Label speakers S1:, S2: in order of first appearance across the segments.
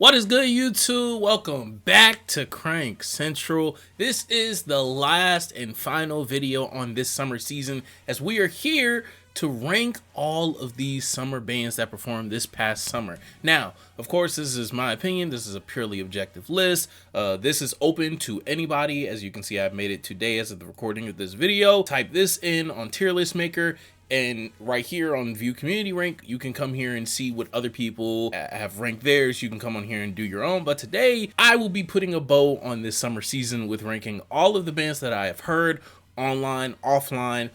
S1: What is good, YouTube? Welcome back to Crank Central. This is the last and final video on this summer season as we are here to rank all of these summer bands that performed this past summer. Now, of course, this is my opinion. This is a purely objective list. This is open to anybody. As you can see, I've made it today as of the recording of this video. Type this in on Tier List Maker, and right here on View Community Rank, you can come here and see what other people have ranked theirs. You can come on here and do your own. But today, I will be putting a bow on this summer season with ranking all of the bands that I have heard online, offline,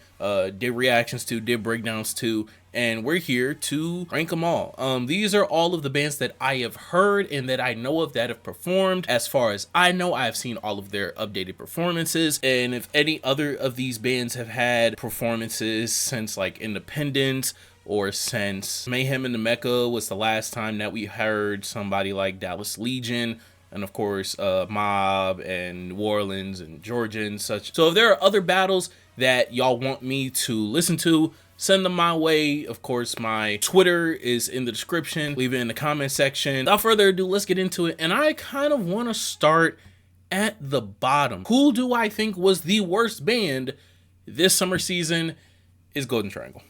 S1: did reactions to, did breakdowns to, and we're here to rank them all. These are all of the bands that I have heard and that I know of that have performed. As far as I know, I have seen all of their updated performances, and if any other of these bands have had performances since like Independence or since Mayhem in the Mecca was the last time that we heard somebody like Dallas Legion, and of course Mob and New Orleans and Georgia and such. So if there are other battles that y'all want me to listen to, send them my way. Of course, my Twitter is in the description. Leave it in the comment section. Without further ado, let's get into it. And I kind of want to start at the bottom. Who do I think was the worst band this summer season? Is Golden Triangle.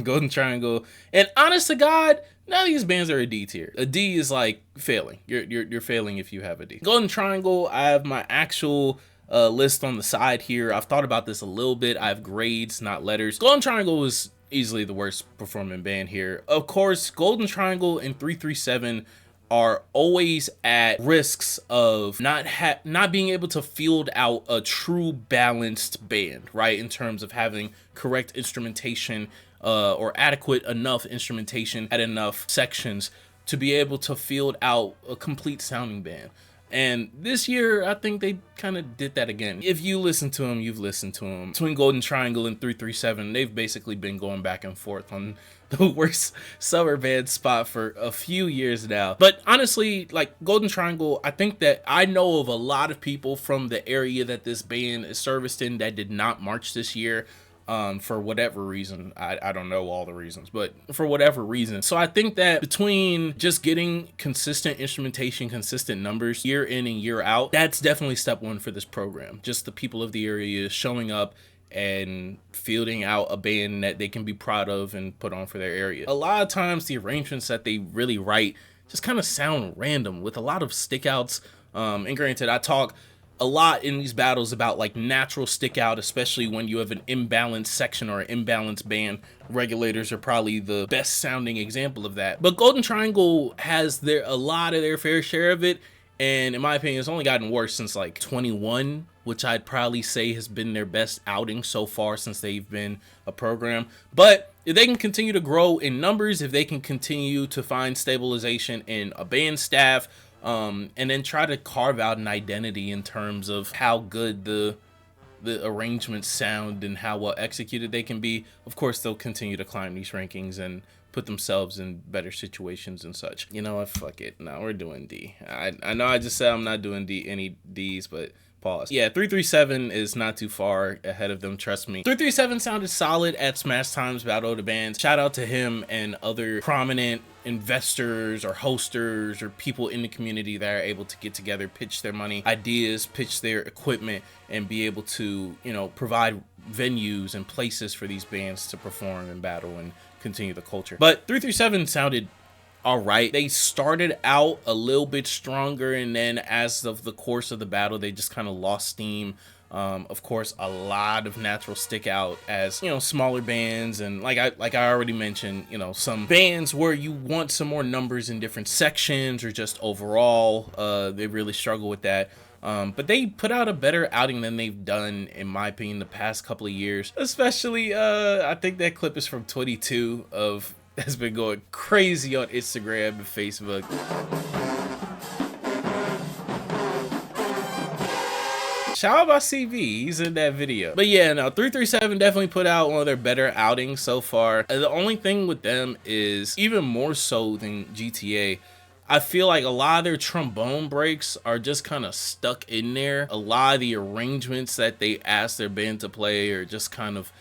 S1: Golden Triangle. And honest to God, none of these bands are a D tier. A D is like failing. You're failing if you have a D. Golden Triangle, I have my actual list on the side here. I've thought about this a little bit. I have grades, not letters. Golden Triangle was easily the worst performing band here. Of course, Golden Triangle and 337 are always at risks of not being able to field out a true balanced band, right? In terms of having correct instrumentation or adequate enough instrumentation at enough sections to be able to field out a complete sounding band. And this year, I think they kind of did that again. If you listen to them, you've listened to them. Between Golden Triangle and 337, they've basically been going back and forth on the worst summer band spot for a few years now. But honestly, like Golden Triangle, I think that I know of a lot of people from the area that this band is serviced in that did not march this year. For whatever reason. I don't know all the reasons, but for whatever reason. So I think that between just getting consistent instrumentation, consistent numbers year in and year out, that's definitely step one for this program. Just the people of the area showing up and fielding out a band that they can be proud of and put on for their area. A lot of times the arrangements that they really write just kind of sound random with a lot of stickouts. And granted, I talk a lot in these battles about like natural stick out, especially when you have an imbalanced section or an imbalanced band. Regulators are probably the best sounding example of that. But Golden Triangle has a lot of their fair share of it, and in my opinion, it's only gotten worse since like 21, which I'd probably say has been their best outing so far since they've been a program. But if they can continue to grow in numbers, if they can continue to find stabilization in a band staff, and then try to carve out an identity in terms of how good the arrangements sound and how well executed they can be, of course they'll continue to climb these rankings and put themselves in better situations and such. You know what, fuck it. No, we're doing D. I know I just said I'm not doing any D's, but pause. Yeah, 337 is not too far ahead of them, trust me. 337 sounded solid at Smash Times Battle of the Bands. Shout out to him and other prominent investors or hosters or people in the community that are able to get together, pitch their money, ideas, pitch their equipment, and be able to, you know, provide venues and places for these bands to perform and battle and continue the culture. But 337 sounded all right. They started out a little bit stronger, and then as of the course of the battle, they just kind of lost steam. Of course, a lot of natural stick out as, you know, smaller bands, and like I already mentioned, you know, some bands where you want some more numbers in different sections or just overall, they really struggle with that. But they put out a better outing than they've done, in my opinion, the past couple of years. Especially, I think that clip is from 22 of has been going crazy on Instagram and Facebook. Shout out my CV, he's in that video. But yeah, no, 337 definitely put out one of their better outings so far. The only thing with them is, even more so than GTA, I feel like a lot of their trombone breaks are just kind of stuck in there. A lot of the arrangements that they ask their band to play are just kind of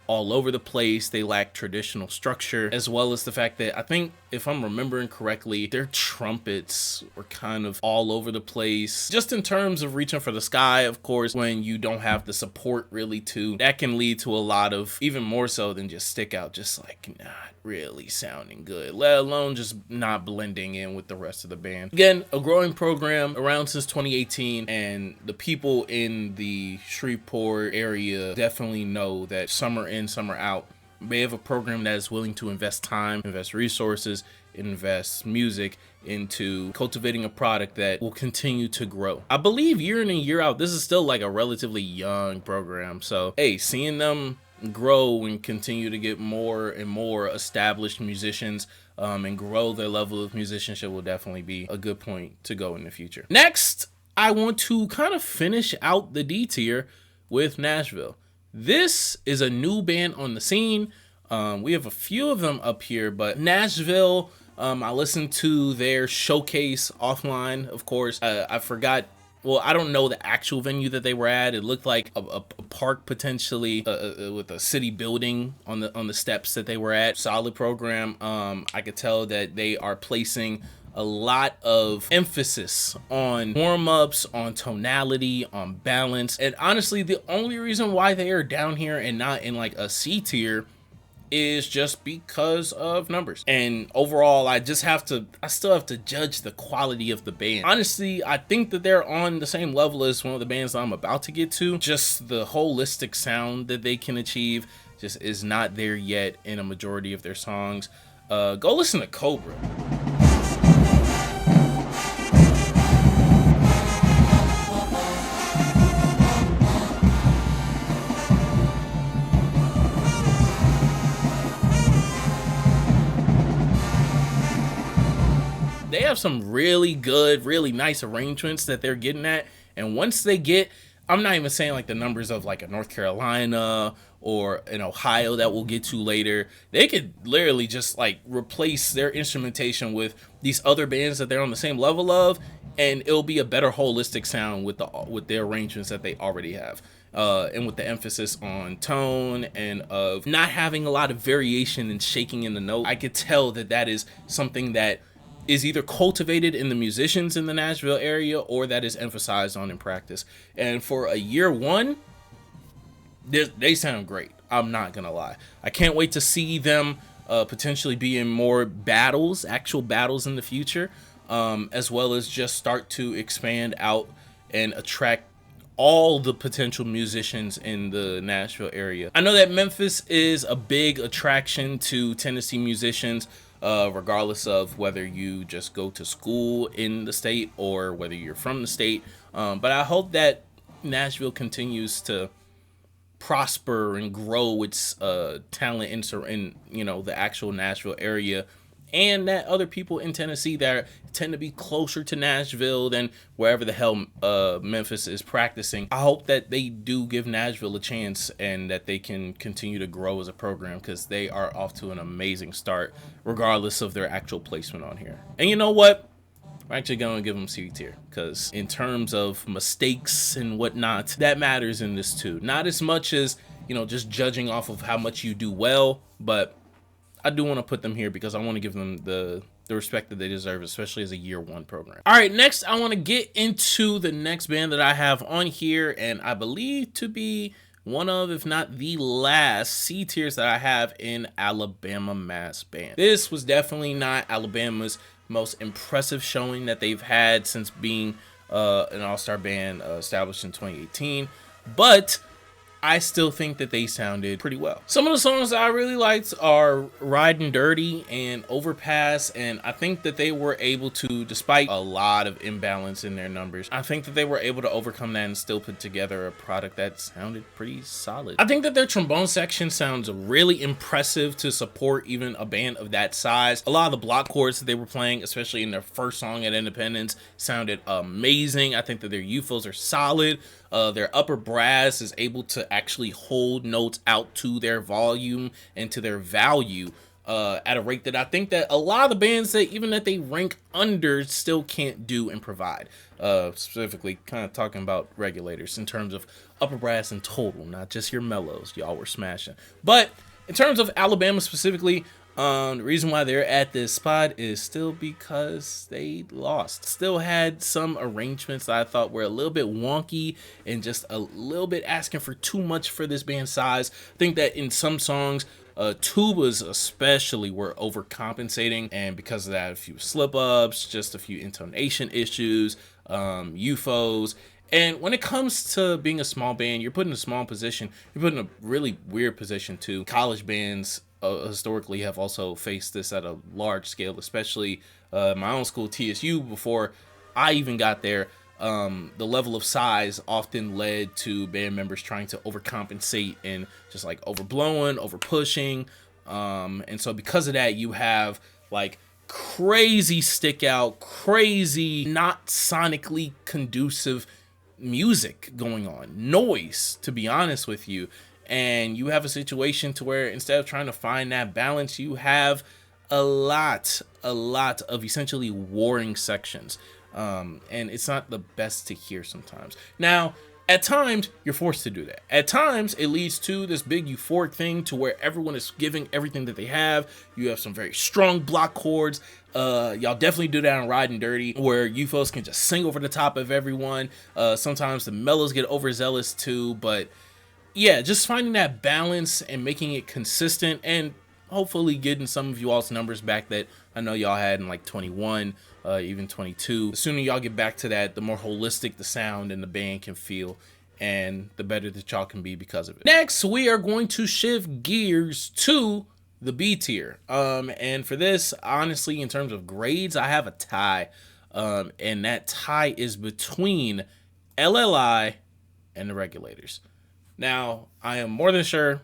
S1: all over the place. They lack traditional structure, as well as the fact that I think, if I'm remembering correctly, their trumpets were kind of all over the place. Just in terms of reaching for the sky, of course, when you don't have the support really too, that can lead to a lot of, even more so than just stick out, just like not really sounding good, let alone just not blending in with the rest of the band. Again, a growing program around since 2018, and the people in the Shreveport area definitely know that summer in, summer out, they have a program that is willing to invest time, invest resources, invest music into cultivating a product that will continue to grow. I believe year in and year out, this is still like a relatively young program. So, hey, seeing them grow and continue to get more and more established musicians and grow their level of musicianship will definitely be a good point to go in the future. Next, I want to kind of finish out the D tier with Nashville. This is a new band on the scene. We have a few of them up here, but Nashville, I listened to their showcase offline, of course. I forgot, well, I don't know the actual venue that they were at. It looked like a park potentially with a city building on the steps that they were at. Solid program. I could tell that they are placing a lot of emphasis on warm-ups, on tonality, on balance. And honestly, the only reason why they are down here and not in like a C tier is just because of numbers. And overall, I still have to judge the quality of the band. Honestly, I think that they're on the same level as one of the bands that I'm about to get to. Just the holistic sound that they can achieve just is not there yet in a majority of their songs. Go listen to Cobra. They have some really good, really nice arrangements that they're getting at. And once they get, I'm not even saying like the numbers of like a North Carolina or an Ohio that we'll get to later. They could literally just like replace their instrumentation with these other bands that they're on the same level of, and it'll be a better holistic sound with the arrangements that they already have. And with the emphasis on tone and of not having a lot of variation and shaking in the note, I could tell that that is something that is either cultivated in the musicians in the Nashville area or that is emphasized on in practice. And for a year one, they sound great. I'm not gonna lie. I can't wait to see them potentially be in more battles, actual battles in the future, as well as just start to expand out and attract all the potential musicians in the Nashville area. I know that Memphis is a big attraction to Tennessee musicians, regardless of whether you just go to school in the state or whether you're from the state. But I hope that Nashville continues to prosper and grow its talent in the actual Nashville area, and that other people in Tennessee that tend to be closer to Nashville than wherever the hell Memphis is practicing, I hope that they do give Nashville a chance and that they can continue to grow as a program, because they are off to an amazing start regardless of their actual placement on here. And you know what? I'm actually going to give them C tier, because in terms of mistakes and whatnot, that matters in this too. Not as much as, just judging off of how much you do well, but I do want to put them here because I want to give them the respect that they deserve, especially as a year one program. All right, next I want to get into the next band that I have on here, and I believe to be one of, if not the last C tiers that I have in Alabama Mass Band. This was definitely not Alabama's most impressive showing that they've had since being an all-star band established in 2018, but I still think that they sounded pretty well. Some of the songs that I really liked are Riding Dirty and Overpass, and I think that they were able to, despite a lot of imbalance in their numbers, I think that they were able to overcome that and still put together a product that sounded pretty solid. I think that their trombone section sounds really impressive to support even a band of that size. A lot of the block chords that they were playing, especially in their first song at Independence, sounded amazing. I think that their UFOs are solid. Their upper brass is able to actually hold notes out to their volume and to their value at a rate that I think that a lot of the bands that even that they rank under still can't do and provide. Specifically, kind of talking about Regulators in terms of upper brass and total, not just your mellows. Y'all were smashing. But in terms of Alabama specifically, the reason why they're at this spot is still because they lost. Still had some arrangements that I thought were a little bit wonky and just a little bit asking for too much for this band's size. I think that in some songs, tubas especially were overcompensating, and because of that, a few slip-ups, just a few intonation issues, UFOs. And when it comes to being a small band, you're put in a small position. You're put in a really weird position too. College bands historically have also faced this at a large scale, especially my own school, TSU, before I even got there. The level of size often led to band members trying to overcompensate and just like overblowing, over pushing. And so because of that, you have like crazy stick out, crazy, not sonically conducive music going on, noise, to be honest with you. And you have a situation to where instead of trying to find that balance, you have a lot of essentially warring sections. And it's not the best to hear sometimes. Now, at times, you're forced to do that. At times, it leads to this big euphoric thing to where everyone is giving everything that they have. You have some very strong block chords. Y'all definitely do that on Riding Dirty, where UFOs can just sing over the top of everyone. Sometimes the mellows get overzealous too, but yeah, just finding that balance and making it consistent, and hopefully getting some of you all's numbers back that I know y'all had in like 21, even 22. The sooner y'all get back to that, the more holistic the sound and the band can feel, and the better that y'all can be because of it. Next, we are going to shift gears to the B tier. And for this, honestly, in terms of grades, I have a tie. And that tie is between LLI and the Regulators. Now, I am more than sure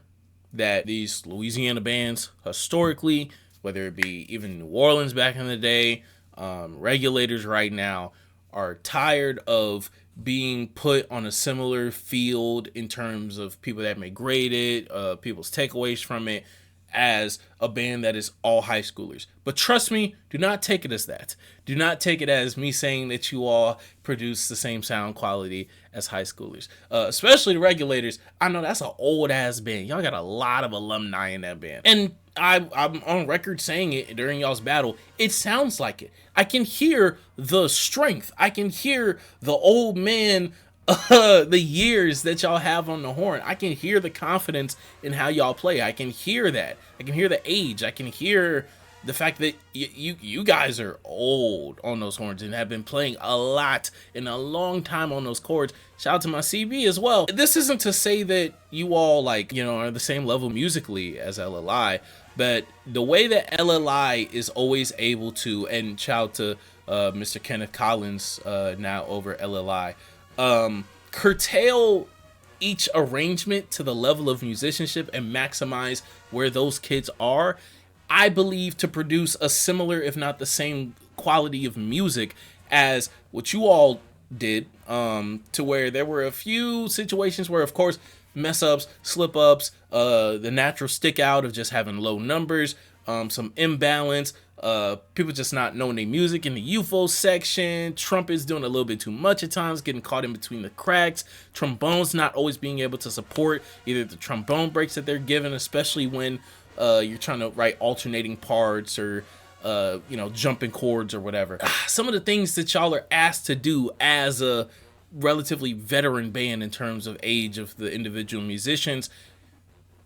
S1: that these Louisiana bands, historically, whether it be even New Orleans back in the day, Regulators right now, are tired of being put on a similar field in terms of people that may grade it, people's takeaways from it, as a band that is all high schoolers. But trust me, do not take it as that. Do not take it as me saying that you all produce the same sound quality as high schoolers. Especially the Regulators. I know that's an old ass band. Y'all got a lot of alumni in that band. And I'm on record saying it during y'all's battle. It sounds like it. I can hear the strength. I can hear the old man, the years that y'all have on the horn. I can hear the confidence in how y'all play. I can hear that. I can hear the age. I can hear the fact that you guys are old on those horns and have been playing a lot in a long time on those chords. Shout out to my CB as well. This isn't to say that you all are the same level musically as LLI, but the way that LLI is always able to, and shout out to Mr. Kenneth Collins now over LLI, curtail each arrangement to the level of musicianship and maximize where those kids are, I believe, to produce a similar, if not the same, quality of music as what you all did, to where there were a few situations where, of course, mess ups, slip ups, the natural stick out of just having low numbers, some imbalance, people just not knowing their music in the UFO section, trumpets doing a little bit too much at times, getting caught in between the cracks, trombones not always being able to support either the trombone breaks that they're given, especially when you're trying to write alternating parts or jumping chords or whatever. Some of the things that y'all are asked to do as a relatively veteran band in terms of age of the individual musicians,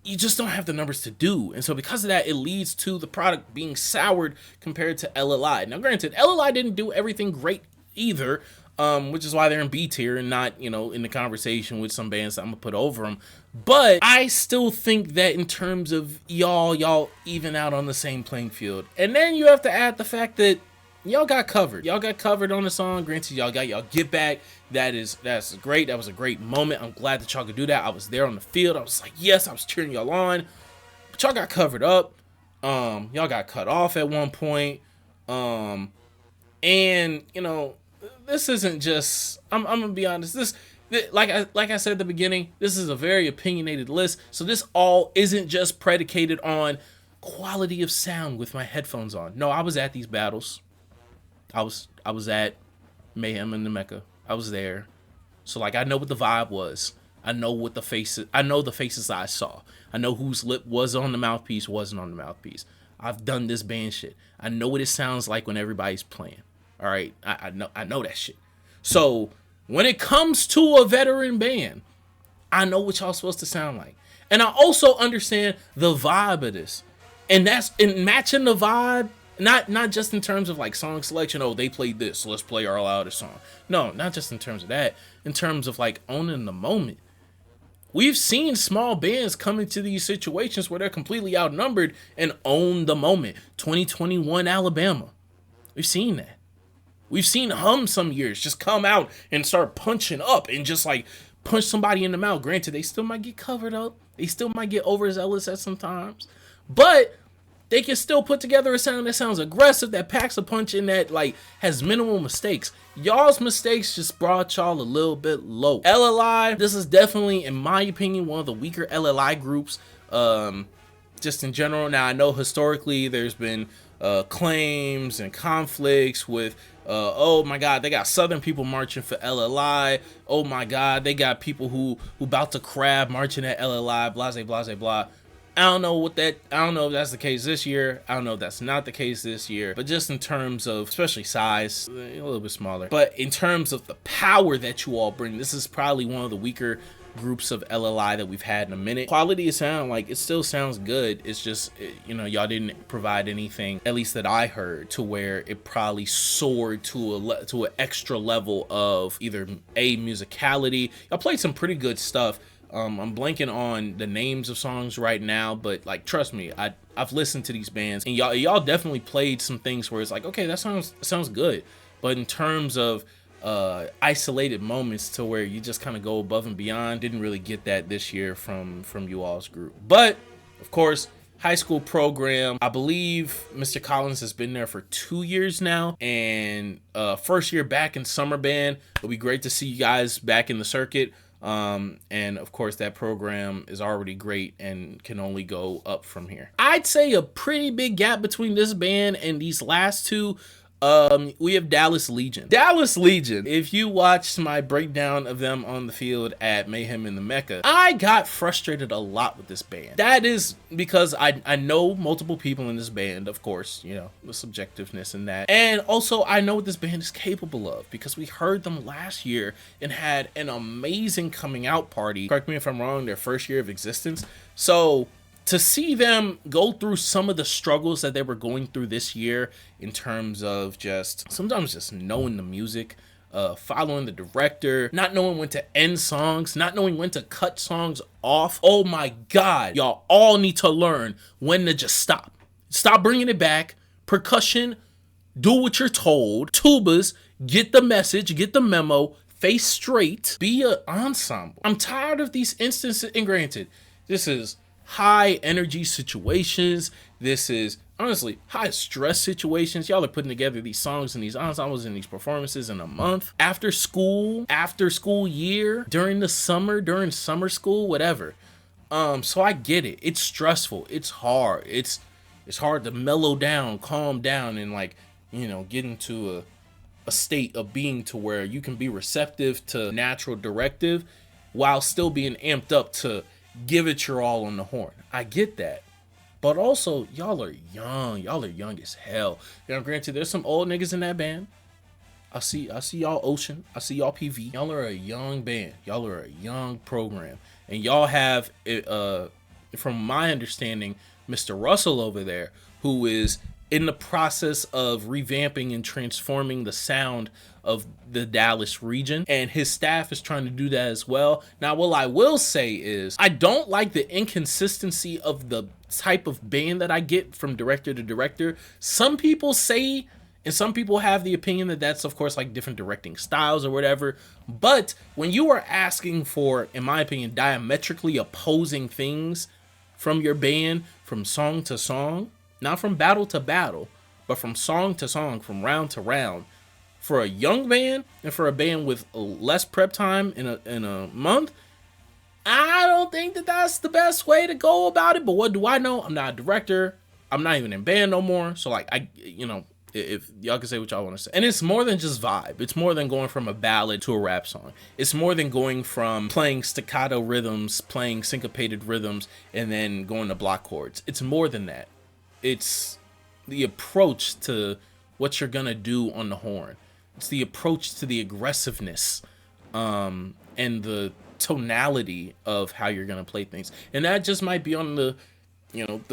S1: you just don't have the numbers to do. And so because of that, it leads to the product being soured compared to LLI. Now, granted, LLI didn't do everything great either, which is why they're in B tier and not, in the conversation with some bands that I'm gonna put over them. But I still think that in terms of y'all even out on the same playing field. And then you have to add the fact that y'all got covered. Y'all got covered on the song. Granted, y'all got y'all get back. That's great. That was a great moment. I'm glad that y'all could do that. I was there on the field. I was like, yes, I was cheering y'all on. But y'all got covered up. Y'all got cut off at one point. And this isn't just. I'm gonna be honest. Like I said at the beginning, this is a very opinionated list. So this all isn't just predicated on quality of sound with my headphones on. No, I was at these battles. I was at Mayhem in the Mecca. I was there. So like I know what the vibe was. I know what the faces I saw. I know whose lip was on the mouthpiece, wasn't on the mouthpiece. I've done this band shit. I know what it sounds like when everybody's playing. All right, I know that shit. So when it comes to a veteran band, I know what y'all supposed to sound like, and I also understand the vibe of this, and that's in matching the vibe. Not just in terms of like song selection. Oh, they played this, so let's play our loudest song. No, not just in terms of that. In terms of like owning the moment. We've seen small bands come into these situations where they're completely outnumbered and own the moment. 2021 Alabama. We've seen that. We've seen Hum some years just come out and start punching up and just like punch somebody in the mouth. Granted, they still might get covered up. They still might get overzealous at some times. But they can still put together a sound that sounds aggressive, that packs a punch, and that like has minimal mistakes. Y'all's mistakes just brought y'all a little bit low. LLI, this is definitely, in my opinion, one of the weaker LLI groups, just in general. Now, I know historically there's been claims and conflicts with, oh my God, they got Southern people marching for LLI. Oh my God, they got people who about to crab marching at LLI, blase, blase, blah. I don't know if that's the case this year. I don't know if that's not the case this year. But just in terms of, especially size, a little bit smaller. But in terms of the power that you all bring, this is probably one of the weaker groups of LLI that we've had in a minute. Quality of sound, like, it still sounds good. It's just, you know, y'all didn't provide anything, at least that I heard, to where it probably soared to an extra level of either musicality. Y'all played some pretty good stuff. I'm blanking on the names of songs right now, but like, trust me, I've listened to these bands, and y'all definitely played some things where it's like, okay, that sounds good. But in terms of isolated moments to where you just kind of go above and beyond, didn't really get that this year from you all's group. But of course, high school program, I believe Mr. Collins has been there for 2 years now, and first year back in summer band. It'll be great to see you guys back in the circuit. And of course that program is already great and can only go up from here. I'd say a pretty big gap between this band and these last two. We have Dallas Legion. Dallas Legion, if you watched my breakdown of them on the field at Mayhem in the Mecca, I got frustrated a lot with this band. That is because I know multiple people in this band, of course, you know, the subjectiveness in that. And also I know what this band is capable of because we heard them last year and had an amazing coming out party. Correct me if I'm wrong, their first year of existence. So to see them go through some of the struggles that they were going through this year in terms of sometimes just knowing the music, following the director, not knowing when to end songs, not knowing when to cut songs off. Oh my God, y'all all need to learn when to just stop. Stop bringing it back. Percussion, do what you're told. Tubas, get the message, get the memo, face straight, be an ensemble. I'm tired of these instances, and granted, this is high energy situations. This is honestly high stress situations. Y'all are putting together these songs and these ensembles and these performances in a month, after school year, during summer school, whatever. So I get it. It's stressful. It's hard. It's hard to mellow down, calm down, and like, you know, get into a state of being to where you can be receptive to natural directive while still being amped up to give it your all on the horn. I get that. But also, y'all are young. Y'all are young as hell. You know, granted, there's some old niggas in that band. I see y'all Ocean. I see y'all PV. Y'all are a young band. Y'all are a young program. And y'all have, from my understanding, Mr. Russell over there, who is in the process of revamping and transforming the sound of the Dallas region, and his staff is trying to do that as well. Now, what I will say is I don't like the inconsistency of the type of band that I get from director to director. Some people say, and some people have the opinion that that's, of course, like different directing styles or whatever. But when you are asking for, in my opinion, diametrically opposing things from your band, from song to song, not from battle to battle, but from song to song, from round to round, for a young band and for a band with less prep time in a month, I don't think that that's the best way to go about it. But what do I know? I'm not a director. I'm not even in band no more. So like, if y'all can say what y'all want to say. And it's more than just vibe. It's more than going from a ballad to a rap song. It's more than going from playing staccato rhythms, playing syncopated rhythms, and then going to block chords. It's more than that. It's the approach to what you're going to do on the horn. It's the approach to the aggressiveness, and the tonality of how you're going to play things. And that just might be on the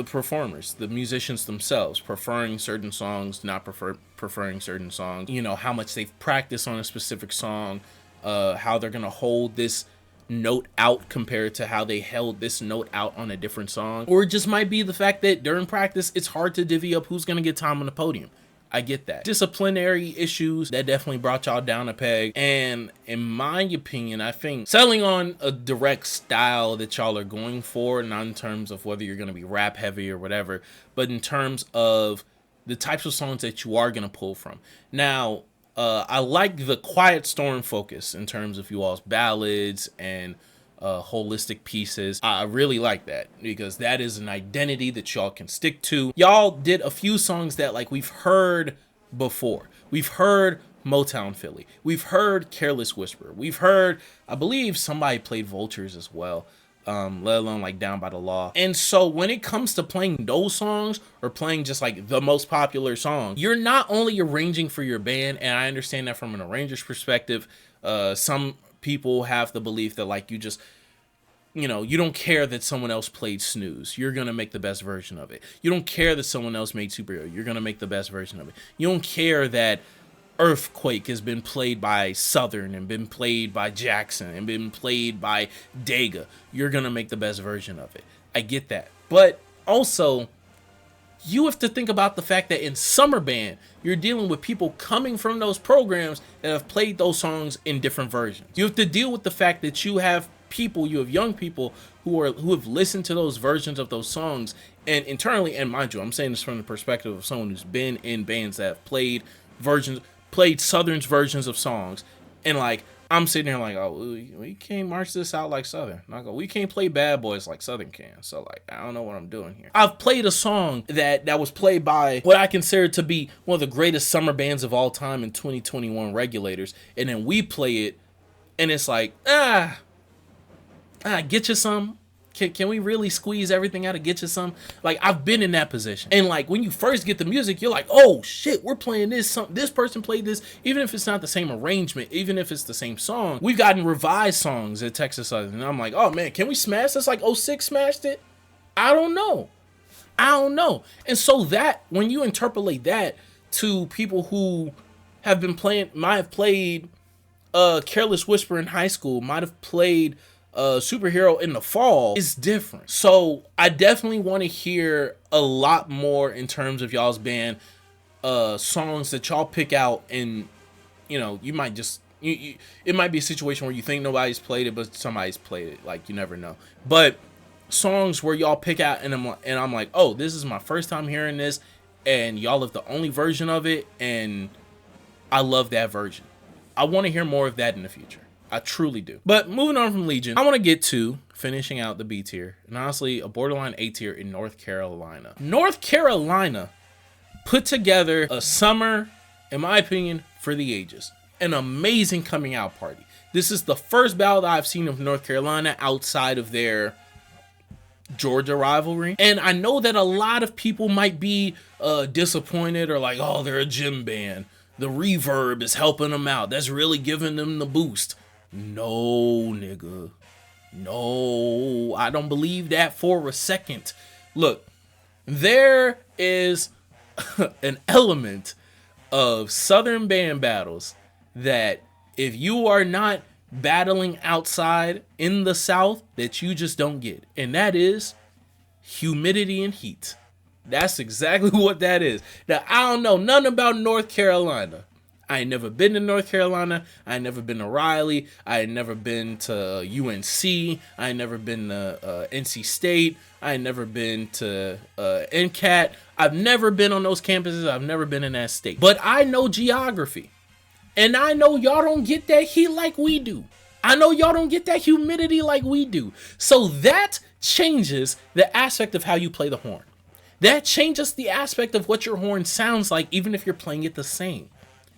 S1: performers, the musicians themselves, preferring certain songs, not preferring certain songs, how much they've practiced on a specific song, how they're going to hold this note out compared to how they held this note out on a different song. Or it just might be the fact that during practice, it's hard to divvy up who's going to get time on the podium. I get that. Disciplinary issues, that definitely brought y'all down a peg. And in my opinion, I think settling on a direct style that y'all are going for, not in terms of whether you're going to be rap heavy or whatever, but in terms of the types of songs that you are going to pull from. Now, I like the Quiet Storm focus in terms of you all's ballads and holistic pieces. I really like that because that is an identity that y'all can stick to. Y'all did a few songs that like we've heard before. We've heard Motown Philly. We've heard Careless Whisper. We've heard, I believe somebody played Vultures as well, let alone like Down by the Law. And so when it comes to playing those songs or playing just like the most popular song, you're not only arranging for your band, and I understand that from an arranger's perspective. Some people have the belief that like you just, you don't care that someone else played Snooze. You're going to make the best version of it. You don't care that someone else made Superhero. You're going to make the best version of it. You don't care that Earthquake has been played by Southern and been played by Jackson and been played by Dega. You're going to make the best version of it. I get that. But also, you have to think about the fact that in summer band, you're dealing with people coming from those programs that have played those songs in different versions. You have to deal with the fact that you have young people who have listened to those versions of those songs, and internally, and mind you, I'm saying this from the perspective of someone who's been in bands that have played Southern's versions of songs, and like, I'm sitting there like, oh, we can't march this out like Southern. And I go, we can't play Bad Boys like Southern can. So like, I don't know what I'm doing here. I've played a song that was played by what I consider to be one of the greatest summer bands of all time in 2021, Regulators. And then we play it and it's like, get you some. Can we really squeeze everything out of Get You Some? Like, I've been in that position. And like, when you first get the music, you're like, oh shit, we're playing this. This person played this. Even if it's not the same arrangement, even if it's the same song, we've gotten revised songs at Texas Southern. And I'm like, oh man, can we smash this like 06 smashed it? I don't know. And so that, when you interpolate that to people who might have played Careless Whisper in high school, might have played Superhero in the fall, is different. So I definitely want to hear a lot more in terms of y'all's band songs that y'all pick out, and you might just it might be a situation where you think nobody's played it, but somebody's played it. Like, you never know. But songs where y'all pick out and I'm like, oh, this is my first time hearing this, and y'all have the only version of it, and I love that version. I want to hear more of that in the future. I truly do. But moving on from Legion, I want to get to finishing out the B tier, and honestly, a borderline A tier in North Carolina. North Carolina put together a summer, in my opinion, for the ages. An amazing coming out party. This is the first ballad I've seen of North Carolina outside of their Georgia rivalry. And I know that a lot of people might be disappointed or like, oh, they're a gym band. The reverb is helping them out. That's really giving them the boost. No, nigga. No, I don't believe that for a second. Look, there is an element of Southern band battles that if you are not battling outside in the South, that you just don't get. And that is humidity and heat. That's exactly what that is. Now, I don't know nothing about North Carolina. I ain't never been to North Carolina. I ain't never been to Raleigh. I ain't never been to UNC. I ain't never been to NC State. I ain't never been to NCAT. I've never been on those campuses. I've never been in that state. But I know geography. And I know y'all don't get that heat like we do. I know y'all don't get that humidity like we do. So that changes the aspect of how you play the horn. that changes the aspect of what your horn sounds like, even if you're playing it the same.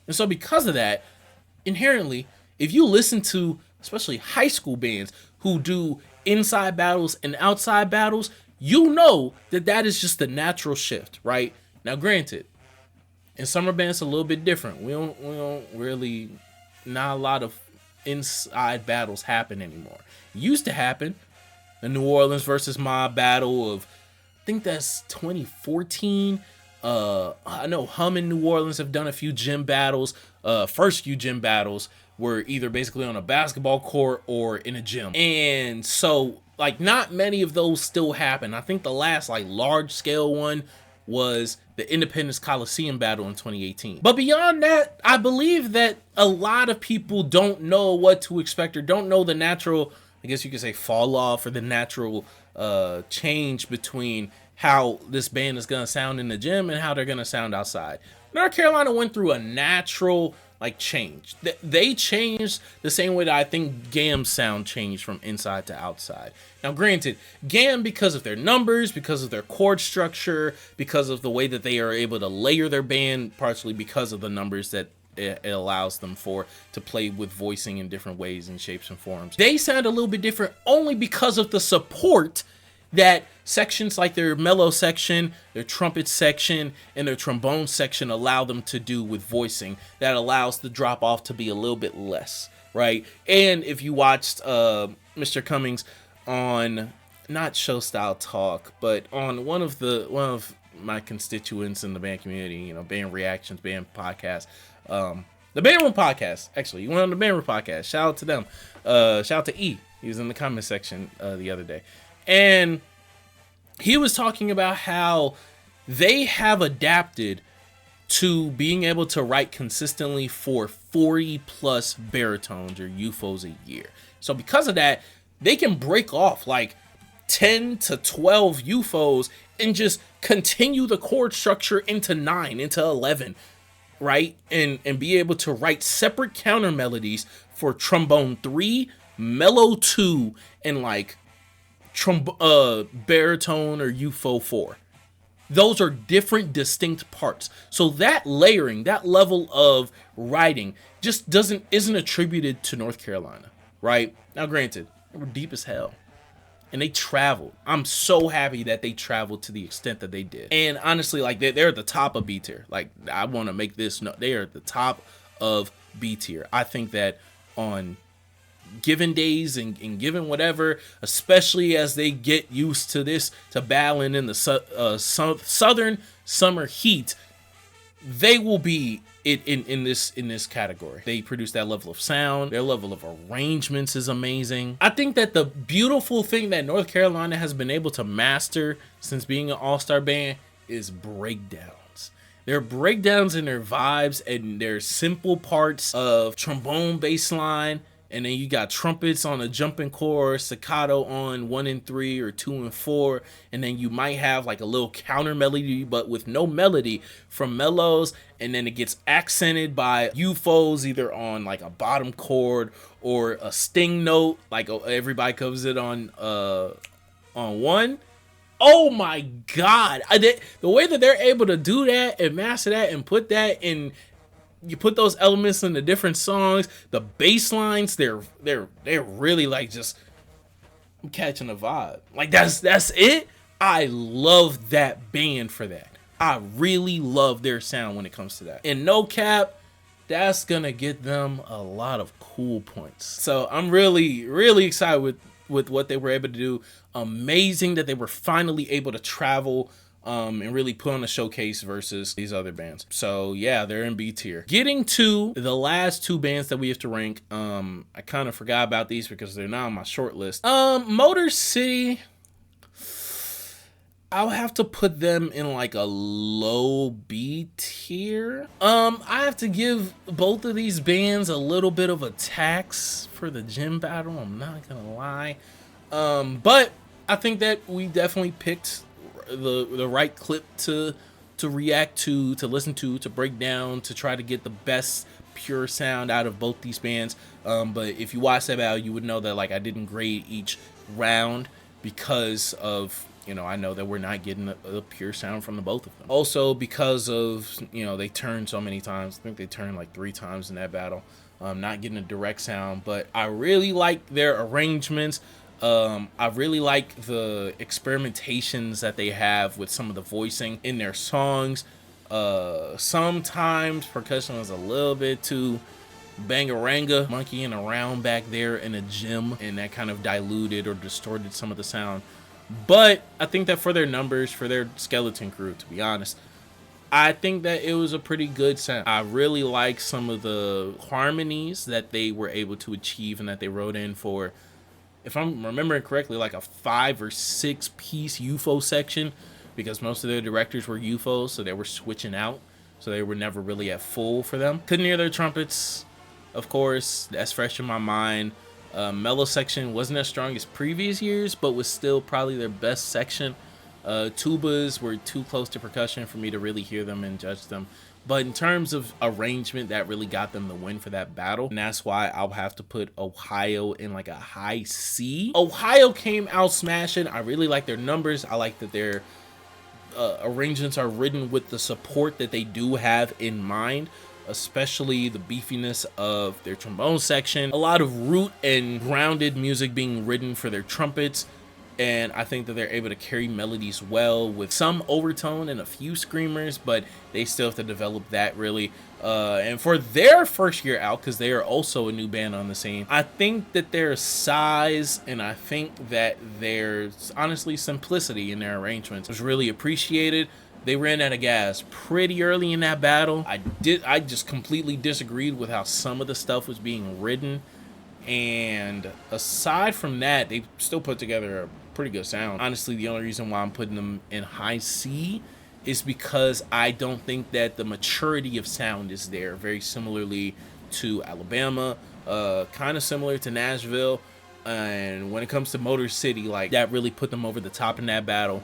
S1: And so because of that, inherently, if you listen to especially high school bands who do inside battles and outside battles, you know that that is just the natural shift, right? Now, granted, in summer bands, a little bit different. We don't really, not a lot of inside battles happen anymore. It used to happen. The New Orleans versus Mob battle of, I think that's 2014. I know Hum in New Orleans have done a few gym battles. First few gym battles were either basically on a basketball court or in a gym. And so, like, not many of those still happen. I think the last, like, large scale one was the Independence Coliseum battle in 2018. But beyond that, I believe that a lot of people don't know what to expect or don't know the natural, I guess you could say, fall off or the natural change between how this band is going to sound in the gym and how they're going to sound outside. North Carolina went through a natural change. They changed the same way that I think GAMB sound changed from inside to outside. Now, granted, GAMB, because of their numbers, because of their chord structure, because of the way that they are able to layer their band, partially because of the numbers that it allows them to play with voicing in different ways and shapes and forms. They sound a little bit different only because of the support that sections like their mellow section, their trumpet section, and their trombone section allow them to do with voicing. That allows the drop off to be a little bit less, right? And if you watched Mr. Cummings on, not Show Style Talk, but on one of my constituents in the band community, you know, band reactions, band podcast, the Band Room podcast, actually, you went on the Band Room podcast. Shout out to them. Shout out to E. He was in the comment section the other day. And he was talking about how they have adapted to being able to write consistently for 40 plus baritones or UFOs a year. So because of that, they can break off like 10 to 12 UFOs and just continue the chord structure into 9, into 11, right? And be able to write separate counter melodies for trombone 3, mellow 2, and like baritone or UFO 4. Those are different distinct parts. So that layering, that level of writing just isn't attributed to North Carolina, right? Now, granted, they were deep as hell and they traveled. I'm so happy that they traveled to the extent that they did. And honestly, like, they're at the top of B tier. Like, I want to make this no, they are at the top of B tier. I think that on given days and given whatever, especially as they get used to this, to battling in the southern summer heat, they will be in this category. They produce that level of sound. Their level of arrangements is amazing. I think that the beautiful thing that North Carolina has been able to master since being an all-star band is breakdowns. Their breakdowns and their vibes and their simple parts of trombone bass line, and then you got trumpets on a jumping chorus, staccato on 1 and 3 or 2 and 4, and then you might have like a little counter melody, but with no melody from mellows, and then it gets accented by UFOs either on like a bottom chord or a sting note, like everybody covers it on 1. Oh my God! The way that they're able to do that and master that and put that in. You put those elements in the different songs, the bass lines, they're really like just, I'm catching a vibe. Like that's it. I love that band for that. I really love their sound when it comes to that. And no cap, that's gonna get them a lot of cool points. So I'm really, really excited with what they were able to do. Amazing that they were finally able to travel and really put on a showcase versus these other bands. So yeah, they're in B tier. Getting to the last 2 bands that we have to rank. I kind of forgot about these because they're not on my short list. Motor City, I'll have to put them in like a low B tier. I have to give both of these bands a little bit of a tax for the gym battle, I'm not gonna lie. But I think that we definitely picked the right clip to react to listen to break down, to try to get the best pure sound out of both these bands. But if you watch that battle, you would know that like I didn't grade each round because of I know that we're not getting a pure sound from the both of them. Also, because of, they turned so many times. I think they turned like 3 times in that battle. Not getting a direct sound, but I really like their arrangements. I really like the experimentations that they have with some of the voicing in their songs. Sometimes percussion was a little bit too bangaranga, monkeying around back there in a gym, and that kind of diluted or distorted some of the sound. But I think that for their numbers, for their skeleton crew, to be honest, I think that it was a pretty good sound. I really like some of the harmonies that they were able to achieve and that they wrote in for, if I'm remembering correctly, like a 5 or 6 piece UFO section, because most of their directors were UFOs, so they were switching out. So they were never really at full for them. Couldn't hear their trumpets, of course. That's fresh in my mind. Mellow section wasn't as strong as previous years, but was still probably their best section. Tubas were too close to percussion for me to really hear them and judge them. But in terms of arrangement, that really got them the win for that battle. And that's why I'll have to put Ohio in like a high C. Ohio came out smashing. I really like their numbers. I like that their arrangements are written with the support that they do have in mind, especially the beefiness of their trombone section. A lot of root and grounded music being written for their trumpets. And I think that they're able to carry melodies well with some overtone and a few screamers, but they still have to develop that really. And for their first year out, because they are also a new band on the scene, I think that their size and I think that their, honestly, simplicity in their arrangements was really appreciated. They ran out of gas pretty early in that battle. I just completely disagreed with how some of the stuff was being written. And aside from that, they still put together a pretty good sound. Honestly, the only reason why I'm putting them in high C is because I don't think that the maturity of sound is there. Very similarly to Alabama, kind of similar to Nashville. And when it comes to Motor City, like that really put them over the top in that battle.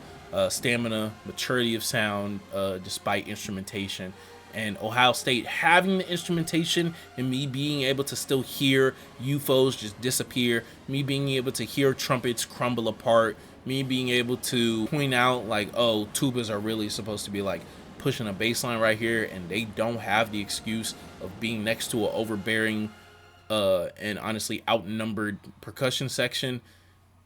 S1: Stamina, maturity of sound, despite instrumentation. And Ohio State having the instrumentation and me being able to still hear UFOs just disappear, me being able to hear trumpets crumble apart, me being able to point out like, oh, tubas are really supposed to be like pushing a bass line right here, and they don't have the excuse of being next to an overbearing and honestly outnumbered percussion section.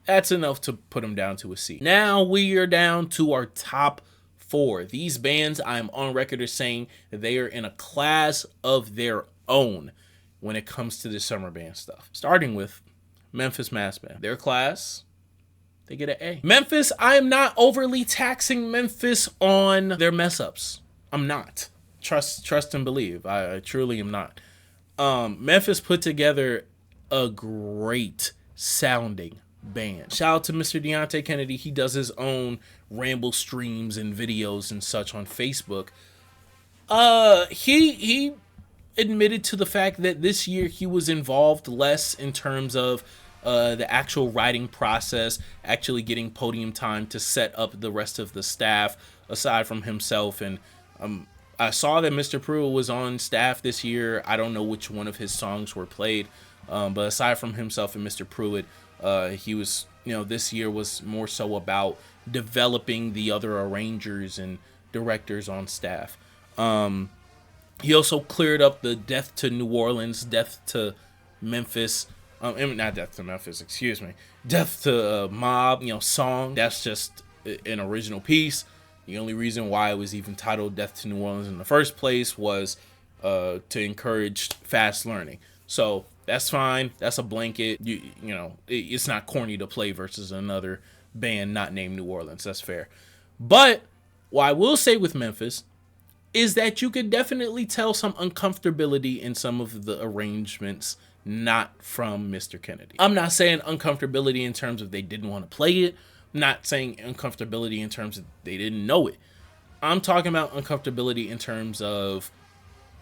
S1: That's enough to put them down to a C. Now we are down to our top 4. These bands, I am on record as saying that they are in a class of their own when it comes to the summer band stuff. Starting with Memphis Mass Band. Their class, they get an A. Memphis, I am not overly taxing Memphis on their mess ups. I'm not. Trust and believe. I truly am not. Memphis put together a great sounding band. Shout out to Mr. Deontay Kennedy. He does his own ramble streams and videos and such on Facebook. He admitted to the fact that this year he was involved less in terms of the actual writing process, actually getting podium time to set up the rest of the staff aside from himself. And I saw that Mr. Pruitt was on staff this year. I don't know which one of his songs were played, but aside from himself and Mr. Pruitt, he was, this year was more so about developing the other arrangers and directors on staff. He also cleared up the Death to New Orleans, Death to Memphis, not Death to Memphis, excuse me, Death to Mob, song. That's just an original piece. The only reason why it was even titled Death to New Orleans in the first place was to encourage fast learning. So that's fine. That's a blanket. It's not corny to play versus another band not named New Orleans. That's fair. But what I will say with Memphis is that you could definitely tell some uncomfortability in some of the arrangements not from Mr. Kennedy. I'm not saying uncomfortability in terms of they didn't want to play it. I'm not saying uncomfortability in terms of they didn't know it. I'm talking about uncomfortability in terms of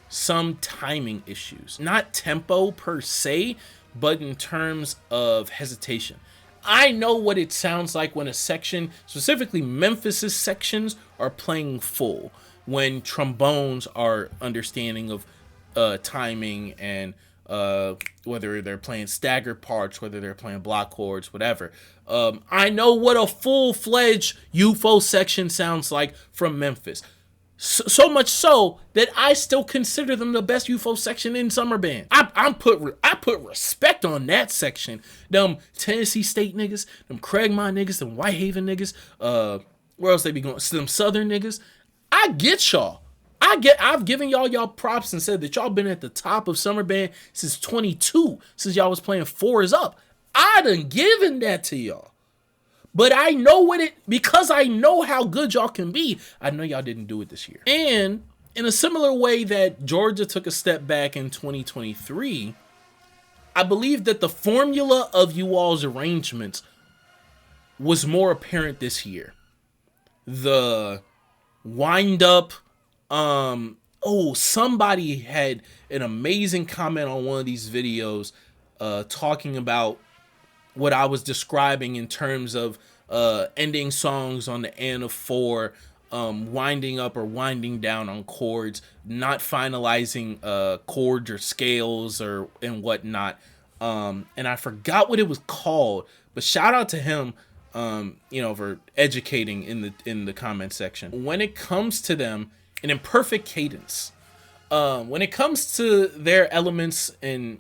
S1: some timing issues, not tempo per se, but in terms of hesitation. I know what it sounds like when a section, specifically Memphis's sections, are playing full, when trombones are understanding of timing and whether they're playing staggered parts, whether they're playing block chords, whatever. I know what a full-fledged UFO section sounds like from Memphis. So much so that I still consider them the best UFO section in summer band. I put respect on that section. Them Tennessee State niggas, them Craigmont niggas, them Whitehaven niggas. Where else they be going? Them Southern niggas. I get y'all. I've given y'all props and said that y'all been at the top of summer band since 22, since y'all was playing 4s Up. I done given that to y'all. But I know because I know how good y'all can be, I know y'all didn't do it this year. And in a similar way that Georgia took a step back in 2023, I believe that the formula of you all's arrangements was more apparent this year. The wind up, somebody had an amazing comment on one of these videos talking about what I was describing in terms of ending songs on the end of 4, winding up or winding down on chords, not finalizing chords or scales and whatnot. And I forgot what it was called, but shout out to him, for educating in the comment section. When it comes to them, an imperfect cadence, when it comes to their elements and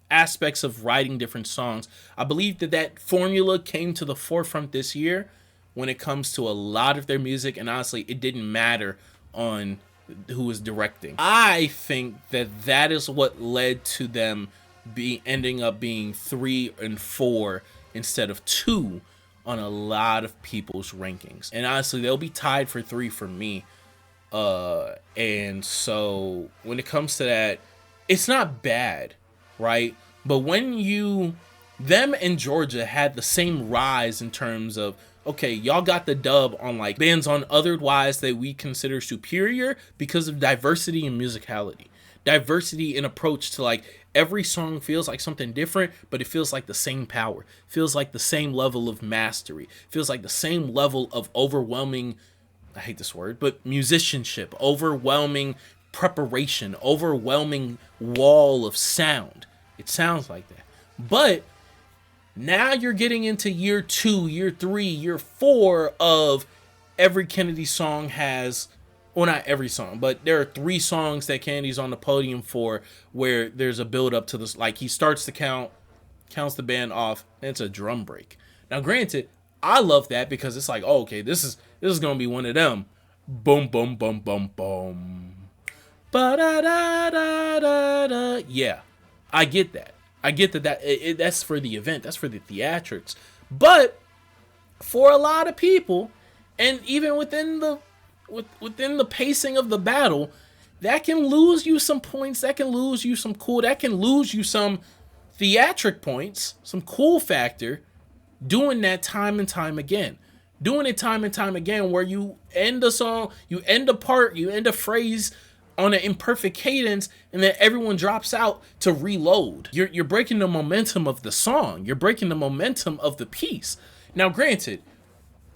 S1: aspects of writing different songs, I believe that formula came to the forefront this year when it comes to a lot of their music, and honestly, it didn't matter on who was directing. I think that is what led to them ending up being 3 and 4 instead of 2 on a lot of people's rankings. And honestly, they'll be tied for 3 for me. And so when it comes to that, it's not bad, right? But when them and Georgia had the same rise in terms of, okay, y'all got the dub on like bands on otherwise that we consider superior because of diversity in musicality, diversity in approach to like every song feels like something different, but it feels like the same power, feels like the same level of mastery, feels like the same level of overwhelming, I hate this word, but musicianship, overwhelming preparation, overwhelming wall of sound. It sounds like that. But now you're getting into year 2, year 3, year 4 of every Kennedy song has, well, not every song, but there are 3 songs that Kennedy's on the podium for where there's a build up to this. Like he starts the count, counts the band off, and it's a drum break. Now, granted, I love that because it's like, oh, okay, this is gonna be one of them. Boom, boom, boom, boom, boom. Ba-da-da-da-da-da. Yeah, I get that. I get that's for the event. That's for the theatrics. But for a lot of people, and even within the pacing of the battle, that can lose you some points. That can lose you some cool. That can lose you some theatric points, some cool factor. Doing that time and time again. Doing it time and time again where you end a song, you end a part, you end a phrase on an imperfect cadence, and then everyone drops out to reload. You're breaking the momentum of the song. You're breaking the momentum of the piece. Now, granted,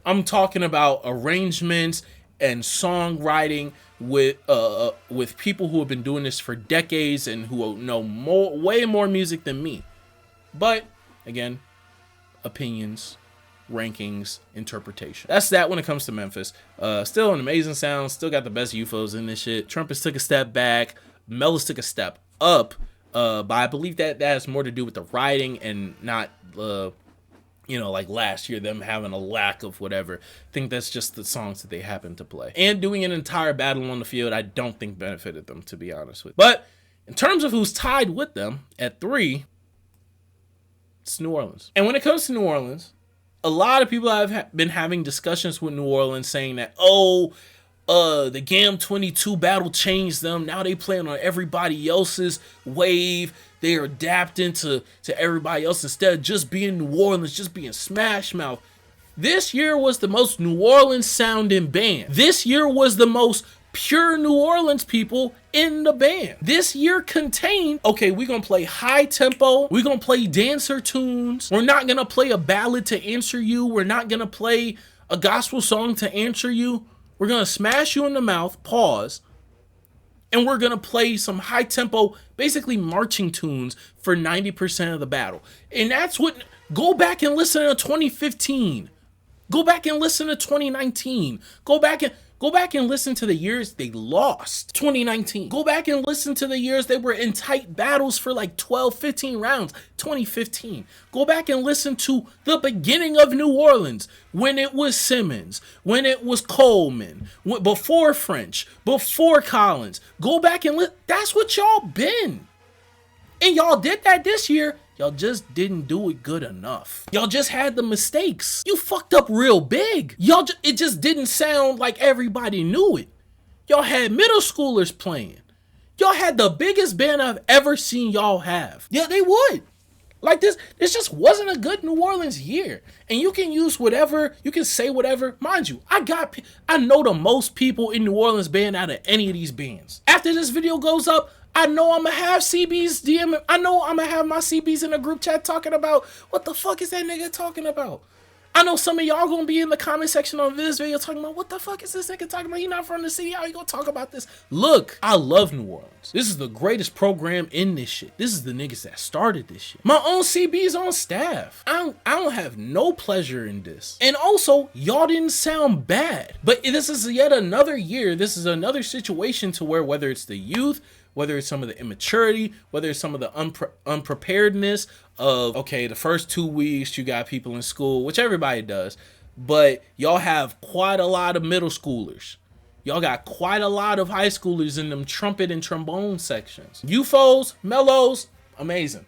S1: I'm talking about arrangements and songwriting with people who have been doing this for decades and who know way more music than me. But again, opinions, rankings, interpretation. That's that when it comes to Memphis. Still an amazing sound, still got the best UFOs in this shit. Trumpets took a step back, Mellis took a step up, but I believe that has more to do with the writing and not like last year, them having a lack of whatever. I think that's just the songs that they happen to play. And doing an entire battle on the field, I don't think benefited them, to be honest with you. But in terms of who's tied with them at 3, it's New Orleans. And when it comes to New Orleans, a lot of people have been having discussions with New Orleans saying that, the GAMB 22 battle changed them. Now they playing on everybody else's wave. They are adapting to everybody else instead of just being New Orleans, just being Smash Mouth. This year was the most New Orleans sounding band. This year was the most pure New Orleans people in the band. This year contained, okay, we're gonna play high tempo, we're gonna play dancer tunes, we're not gonna play a ballad to answer you, we're not gonna play a gospel song to answer you, we're gonna smash you in the mouth, pause, And we're gonna play some high tempo, basically marching tunes for 90% of the battle. And that's what, go back and listen to 2015. Go back and listen to 2019. Go back and listen to the years they lost. 2019. Go back and listen to the years they were in tight battles for like 12, 15 rounds. 2015. Go back and listen to the beginning of New Orleans, when it was Simmons, when it was Coleman, before French, before Collins. Go back and listen. That's what y'all been. And y'all did that this year. Y'all just didn't do it good enough. Y'all just had the mistakes. You fucked up real big. It just didn't sound like everybody knew it. Y'all had middle schoolers playing. Y'all had the biggest band I've ever seen y'all have. Yeah, they would. Like this just wasn't a good New Orleans year. And you can use whatever, you can say whatever. Mind you, I know the most people in New Orleans band out of any of these bands. After this video goes up, I know I'm gonna have CB's DM. I know I'm gonna have my CBs in the group chat talking about, what the fuck is that nigga talking about? I know some of y'all gonna be in the comment section on this video talking about, what the fuck is this nigga talking about? He not from the city. How you gonna talk about this? Look, I love New Orleans. This is the greatest program in this shit. This is the niggas that started this shit. My own CB's on staff. I don't have no pleasure in this. And also, y'all didn't sound bad. But this is yet another year. This is another situation to where, whether it's the youth, whether it's some of the immaturity, whether it's some of the unpreparedness of, okay, the first 2 weeks you got people in school, which everybody does, but y'all have quite a lot of middle schoolers. Y'all got quite a lot of high schoolers in them trumpet and trombone sections. UFOs, mellows, amazing.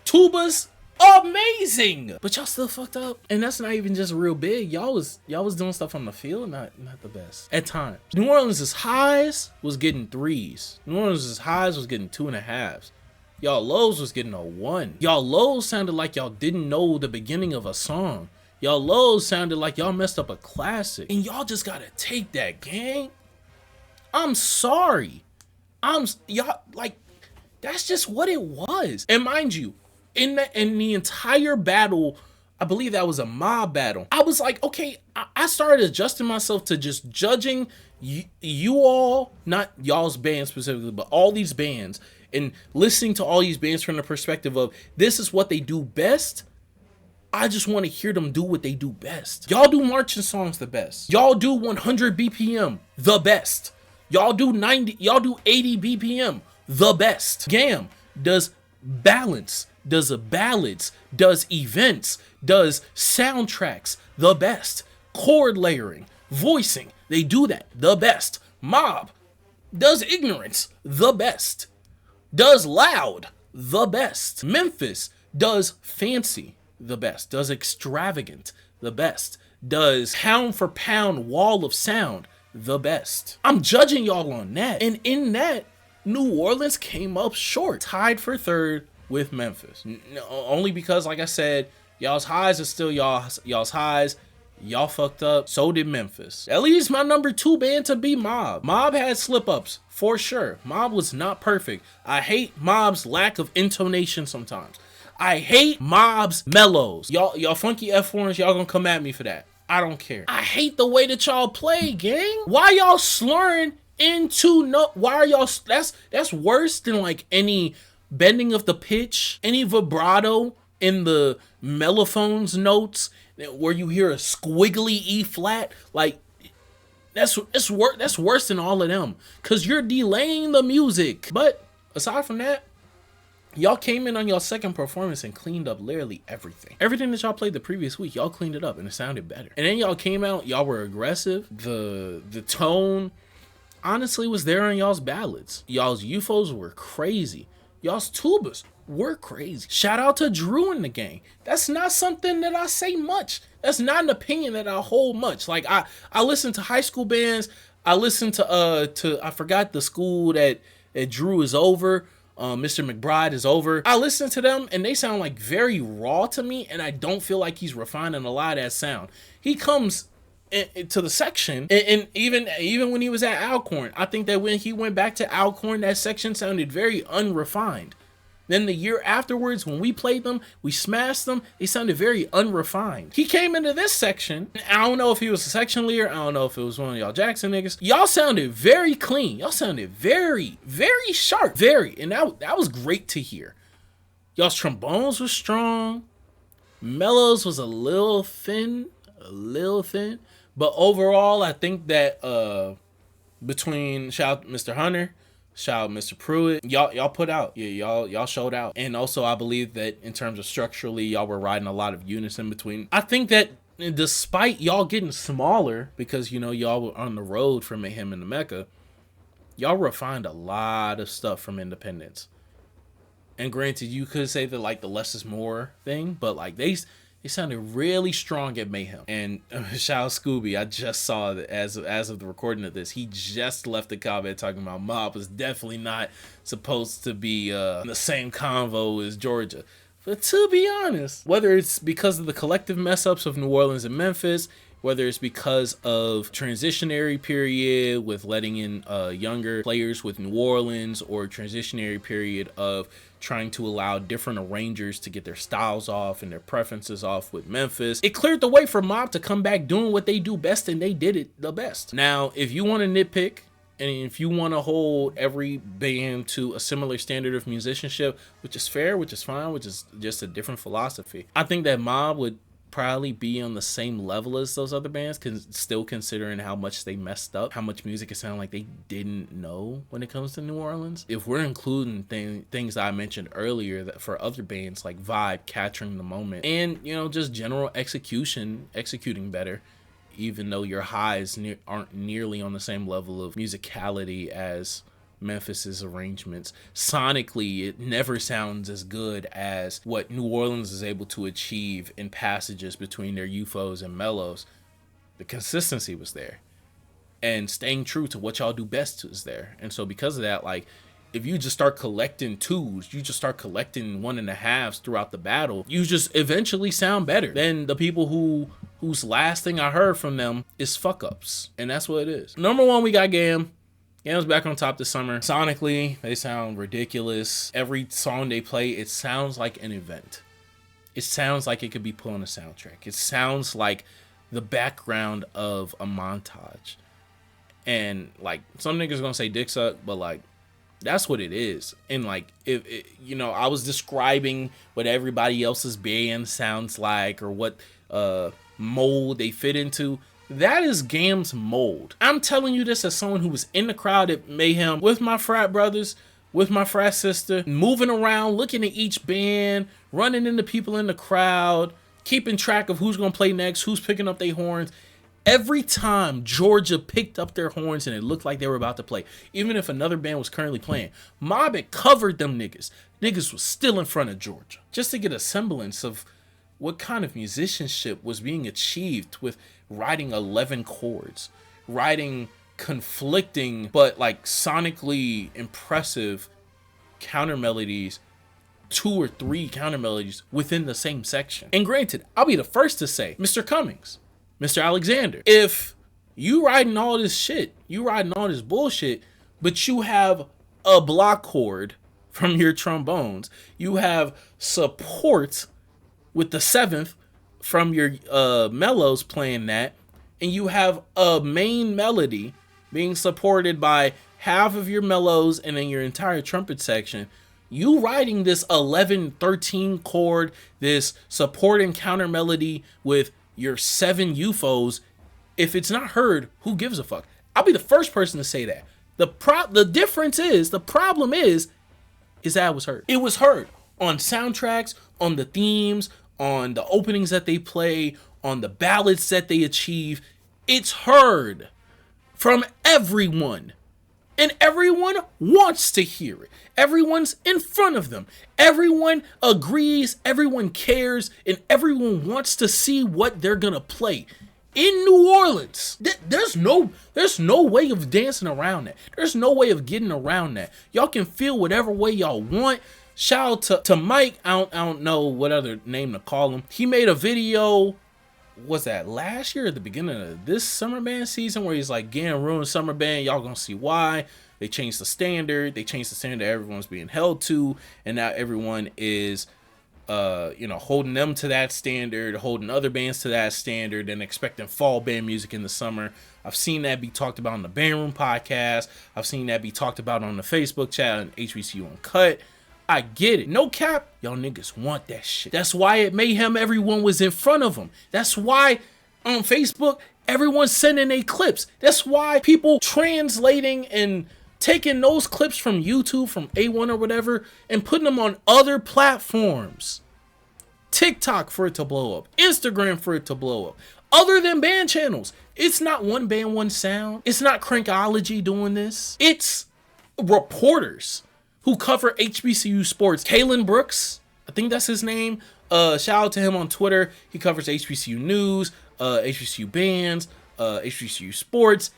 S1: Tubas, amazing. But y'all still fucked up. And that's not even just real big. Y'all was doing stuff on the field, not the best at times. New Orleans' highs was getting 3s. New Orleans' highs was getting 2.5s. Y'all lows was getting a 1. Y'all lows sounded like y'all didn't know the beginning of a song. Y'all lows sounded like y'all messed up a classic. And y'all just gotta take that, gang. I'm sorry. Y'all, like, that's just what it was. And mind you, in the entire battle, I believe that was a mob battle, I was like, okay, I started adjusting myself to just judging you all, not y'all's band specifically, but all these bands, and listening to all these bands from the perspective of, this is what they do best. I just want to hear them do what they do best. Y'all do marching songs the best. Y'all do 100 BPM the best. Y'all do 80 BPM the best. GAMB does balance, does ballads, does events, does soundtracks the best. Chord layering, voicing, they do that the best. Mob does ignorance the best. Does loud the best. Memphis does fancy the best. Does extravagant the best. Does pound for pound wall of sound the best. I'm judging y'all on that. And in that, New Orleans came up short, tied for 3rd with Memphis. Only because, like I said, y'all's highs are still y'all's highs. Y'all fucked up. So did Memphis. At least my number 2 band to be Mob. Mob had slip-ups, for sure. Mob was not perfect. I hate Mob's lack of intonation sometimes. I hate Mob's mellows. Y'all funky F-horns, y'all gonna come at me for that. I don't care. I hate the way that y'all play, gang. Why y'all slurring into no? Why are y'all? That's worse than like any bending of the pitch, any vibrato in the mellophone's notes where you hear a squiggly E flat. Like that's worse than all of them, because you're delaying the music. But aside from that, y'all came in on your second performance and cleaned up literally everything. Everything that y'all played the previous week, y'all cleaned it up and it sounded better. And then y'all came out, y'all were aggressive. The tone honestly was there on y'all's ballads. Y'all's UFOs were crazy. Y'all's tubas were crazy. Shout out to Drew in the gang. That's not something that I say much. That's not an opinion that I hold much. Like I listen to high school bands. I listen to I forgot the school that Drew is over. Mr. McBride is over. I listen to them and they sound like very raw to me, and I don't feel like he's refining a lot of that sound. He comes to the section, and even when he was at Alcorn, I think that when he went back to Alcorn, that section sounded very unrefined. Then the year afterwards, when we played them, we smashed them. They sounded very unrefined. He came into this section. I don't know if he was a section leader. I don't know if it was one of y'all Jackson niggas. Y'all sounded very clean. Y'all sounded very, very sharp. Very. And that was great to hear. Y'all's trombones was strong. Mellows was a little thin. But overall, I think that between shout out Mr. Hunter, shout out Mr. Pruitt, y'all put out. Yeah, y'all showed out. And also I believe that in terms of structurally, y'all were riding a lot of unison between. I think that despite y'all getting smaller, because you know y'all were on the road from him in the Mecca, y'all refined a lot of stuff from Independence. And granted, you could say that like the less is more thing, but like they sounded really strong at Mayhem. And shout out Scooby, I just saw that as of the recording of this, he just left the comment talking about Mob was definitely not supposed to be in the same convo as Georgia. But to be honest, whether it's because of the collective mess ups of New Orleans and Memphis, whether it's because of transitionary period with letting in younger players with New Orleans, or transitionary period of trying to allow different arrangers to get their styles off and their preferences off with Memphis, it cleared the way for Mob to come back doing what they do best, and they did it the best. Now, if you want to nitpick, and if you want to hold every band to a similar standard of musicianship, which is fair, which is fine, which is just a different philosophy, I think that Mob would probably be on the same level as those other bands, still considering how much they messed up, how much music it sounded like they didn't know when it comes to New Orleans. If we're including things that I mentioned earlier that for other bands, like vibe, capturing the moment, and you know, just general executing better, even though your highs aren't nearly on the same level of musicality as Memphis's arrangements. Sonically, it never sounds as good as what New Orleans is able to achieve in passages between their UFOs and mellows. The consistency was there, and staying true to what y'all do best is there. And so because of that, like, if you just start collecting twos, you just start collecting 1.5s throughout the battle, you just eventually sound better than the people whose last thing I heard from them is fuck ups. And that's what it is. Number one, we got GAMB. GAMB's back on top this summer. Sonically, they sound ridiculous. Every song they play, it sounds like an event. It sounds like it could be put on a soundtrack. It sounds like the background of a montage. And like, some niggas gonna say dick suck, but like, that's what it is. And like, if you know, I was describing what everybody else's band sounds like, or what mold they fit into. That is GAMB's mold. I'm telling you this as someone who was in the crowd at Mayhem with my frat brothers, with my frat sister, moving around, looking at each band, running into people in the crowd, keeping track of who's gonna play next, who's picking up their horns. Every time Georgia picked up their horns and it looked like they were about to play, even if another band was currently playing, Mob had covered them niggas. Niggas was still in front of Georgia, just to get a semblance of what kind of musicianship was being achieved with writing 11 chords, writing conflicting but like sonically impressive counter melodies, 2 or 3 counter melodies within the same section. And granted, I'll be the first to say, Mr. Cummings, Mr. Alexander, if you writing all this shit, you writing all this bullshit, but you have a block chord from your trombones, you have support with the 7th from your mellows playing that, and you have a main melody being supported by half of your mellows and then your entire trumpet section, you writing this 11-13 chord, this support and counter melody with your 7 UFOs, if it's not heard, who gives a fuck? I'll be the first person to say that. The difference is, the problem is that it was heard. It was heard on soundtracks, on the themes, on the openings that they play, on the ballads that they achieve. It's heard from everyone. And everyone wants to hear it. Everyone's in front of them. Everyone agrees, everyone cares, and everyone wants to see what they're gonna play. In New Orleans, there's no way of dancing around that. There's no way of getting around that. Y'all can feel whatever way y'all want. Shout out to Mike. I don't know what other name to call him. He made a video, was that last year at the beginning of this summer band season, where he's like, "GAMB ruined summer band. Y'all gonna see why." They changed the standard. They changed the standard everyone's being held to, and now everyone is holding them to that standard, holding other bands to that standard, and expecting fall band music in the summer. I've seen that be talked about on the Band Room podcast. I've seen that be talked about on the Facebook chat and HBCU Uncut. I get it. No cap. Y'all niggas want that shit. That's why at Mayhem, everyone was in front of them. That's why on Facebook, everyone's sending their clips. That's why people translating and taking those clips from YouTube, from A1 or whatever, and putting them on other platforms. TikTok for it to blow up. Instagram for it to blow up. Other than band channels. It's not One Band, One Sound. It's not Crankology doing this. It's reporters who cover HBCU sports. Kalan Brooks, I think that's his name. Shout out to him on Twitter. He covers HBCU news, HBCU bands, HBCU sports.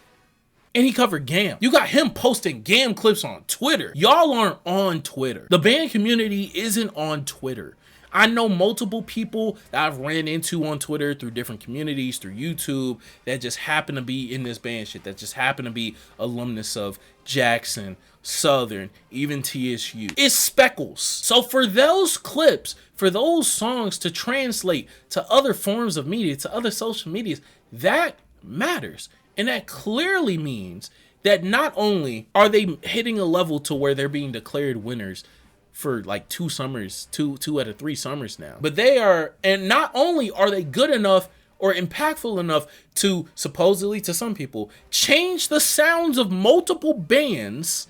S1: And he covered GAMB. You got him posting GAMB clips on Twitter. Y'all aren't on Twitter. The band community isn't on Twitter. I know multiple people that I've ran into on Twitter through different communities, through YouTube, that just happen to be in this band shit, that just happen to be alumnus of Jackson, Southern, even TSU. It's speckles. So for those clips, for those songs to translate to other forms of media, to other social medias, that matters. And that clearly means that not only are they hitting a level to where they're being declared winners for like 2 summers, two out of 3 summers now, but they are, and not only are they good enough or impactful enough to supposedly, to some people, change the sounds of multiple bands,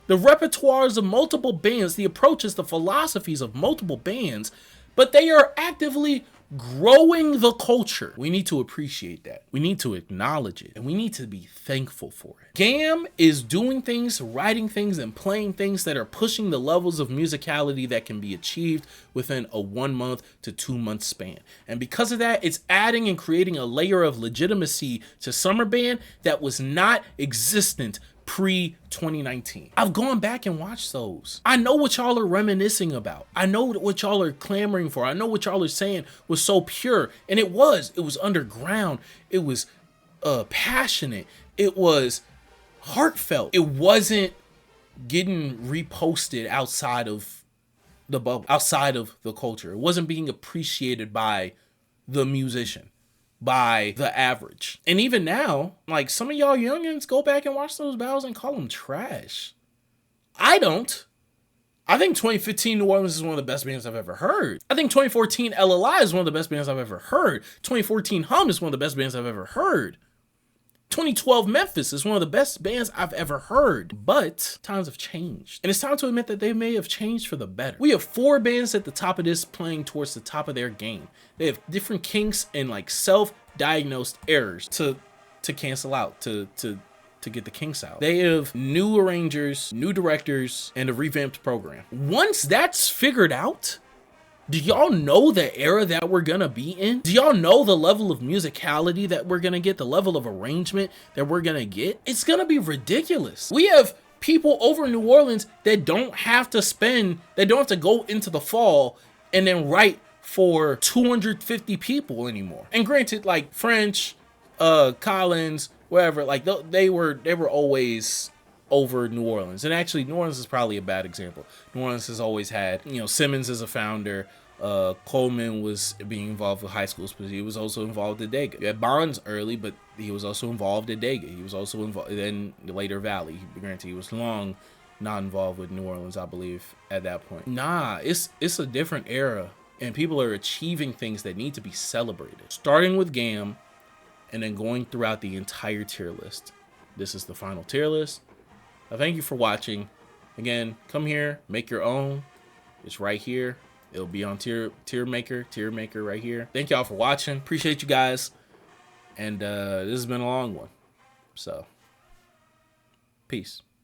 S1: the repertoires of multiple bands, the approaches, the philosophies of multiple bands, but they are actively growing the culture. We need to appreciate that. We need to acknowledge it, and we need to be thankful for it. GAMB is doing things, writing things, and playing things that are pushing the levels of musicality that can be achieved within a 1 month to 2 month span. And because of that, it's adding and creating a layer of legitimacy to summer band that was not existent pre-2019. I've gone back and watched those. I know what y'all are reminiscing about. I know what y'all are clamoring for. I know what y'all are saying was so pure. And it was underground. It was passionate. It was heartfelt. It wasn't getting reposted outside of the bubble, outside of the culture. It wasn't being appreciated by the musician, by the average. And even now, like, some of y'all youngins go back and watch those battles and call them trash. I don't. I think 2015 New Orleans is one of the best bands I've ever heard. I think 2014 LLI is one of the best bands I've ever heard. 2014 Hum is one of the best bands I've ever heard. 2012 Memphis is one of the best bands I've ever heard. But times have changed. And it's time to admit that they may have changed for the better. We have 4 bands at the top of this playing towards the top of their game. They have different kinks and like self-diagnosed errors to cancel out, to get the kinks out. They have new arrangers, new directors, and a revamped program. Once that's figured out, do y'all know the era that we're gonna be in? Do y'all know the level of musicality that we're gonna get, the level of arrangement that we're gonna get? It's gonna be ridiculous. We have people over in New Orleans that don't have to go into the fall and then write for 250 people anymore. And granted, like French, Collins, wherever, like they were always over New Orleans. And actually, New Orleans is probably a bad example. New Orleans has always had, Simmons as a founder. Coleman was being involved with high schools, but he was also involved at Dega. He had Bonds early, but he was also involved at Dega. He was also involved in later Valley. Granted, he was long not involved with New Orleans, I believe, at that point. Nah, it's a different era, and people are achieving things that need to be celebrated. Starting with GAMB, and then going throughout the entire tier list. This is the final tier list. Thank you for watching. Again, come here, make your own. It's right here. It'll be on tier maker right here. Thank y'all for watching. Appreciate you guys. And this has been a long one. So, peace.